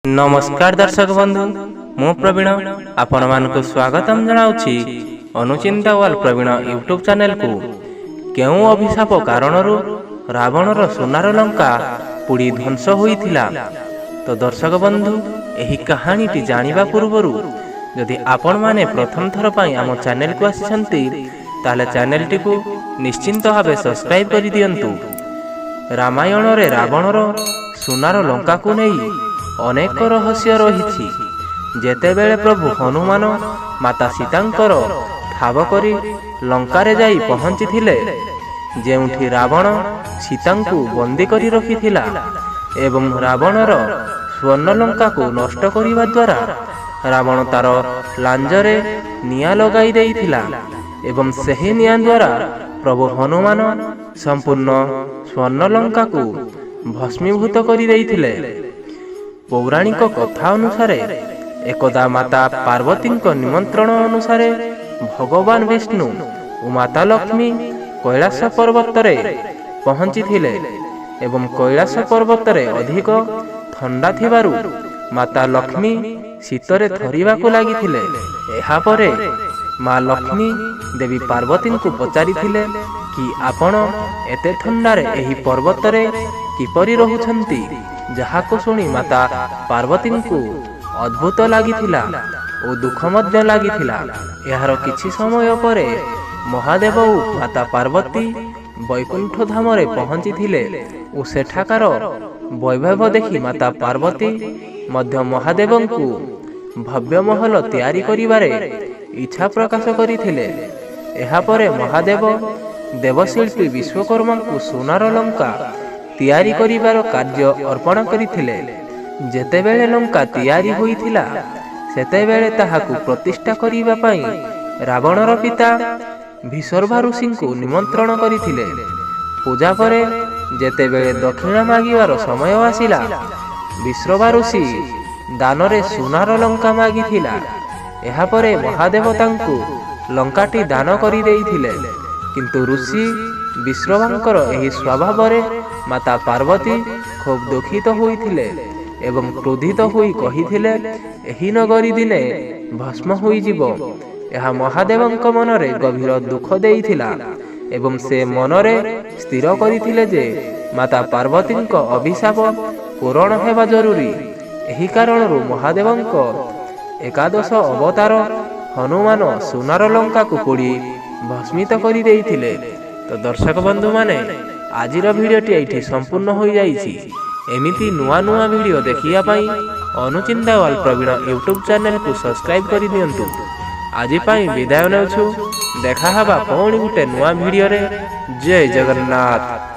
नमस्कार दर्शक बंधु मु प्रवीण आपण मानक स्वागतम जनाउछि अनुचिंता वाल प्रवीण यूट्यूब चैनल को। केउ अभिशाप कारणरू रावणर सोनार लंका पुड़ी ध्वंस होइथिला। तो दर्शक बंधु एही कहानीटी जानिबा पूर्वरु यदि आपण माने प्रथम थर पई आम चैनल को आसिसंती ताले चैनल टी को निश्चिंत भावे सब्सक्राइब करि दियंतु। रामायण रे रावणर सोनार लंका को नहीं अनेक रहस्य रही। जेतेबेले प्रभु हनुमान माता सीतांकर ठाव करी लंकारे जाई पहुंची थिले, जेउठी रावण सीतांकु बंदी करी रखिथिला एवं रावणर स्वर्ण लंका को नष्ट करिबा द्वारा रावण तार लांजरे निया लगाई देइथिला एवं सेही निया द्वारा प्रभु हनुमान संपूर्ण स्वर्ण लंका को भस्मीभूत करी देइथिले। पौराणिक कथा अनुसार एकदा माता पार्वती निमंत्रण अनुसार भगवान विष्णु और माता लक्ष्मी कैलाश पर्वत रे पहुंची थिले एवं कैलाश पर्वत रे अधिक ठंडा थिबारु माता लक्ष्मी शीतरे थरिबा को लागि थिले। एहा परे माँ लक्ष्मी देवी पार्वती को पचारि थिले कि आपण एते ठंडा रे एही पर्वत रे किपरि रहुछंती। जहाँ को सुनी माता पार्वती को अद्भुत लागिथिला और दुख मध्य लागिथिला। यार किछि समय परे महादेव और माता पार्वती वैकुंठ धाम रे पहुंची थिले और सेठाकार वैभव देखि माता पार्वती मध्य महादेव को भव्य महल तैयारी करिबारे इच्छा प्रकाश करिथिले। एहा परे महादेव देवशिल्पी विश्वकर्मा को सोनार लंका तैयारी करिबार कार्य अर्पण करिथिले। जेतेबेले लंका तैयारी होइथिला सेतेबेले ताहाकु प्रतिष्ठा करिबा पई रावणर पिता विश्रवा ऋषि को निमंत्रण करिथिले। पूजा परे जेतेबेले दक्षिणा मागिबार समय आसिला विश्रवा ऋषि दानरे सोनार लंका मागिथिला। एहा परे महादेव तांकु लंकाटी दान करि देइथिले, किंतु ऋषि विश्रवांकर एही स्वभाव रे माता पार्वती खूब दुखित होइथिले एवं क्रोधित होई कहिथिले एही नगरी दिने भस्म होई जीवो। एहा महादेवंक मनरे गभीर दुख देइथिला एवं से मनरे स्थिर करिथिले जे माता पार्वतींक अभिशाप पूरण हेबा जरूरी। एही कारणरू महादेवंक एकादश अवतार हनुमान सोनार लंका को पोड़ी भस्मित करि देइथिले। तो दर्शक बंधु माने आजिर भिडियोटी एठी संपूर्ण हो जाइछि। एमिति नुआ नुआ भिडियो देखिया पाई अनुचिंता वाल प्रवीण यूट्यूब चैनल को सब्सक्राइब करि दियंतु। आजि पाई विदाय नेउछु। देखा हबा पुणी गुटे नुआ भिडियो रे। जय जगन्नाथ।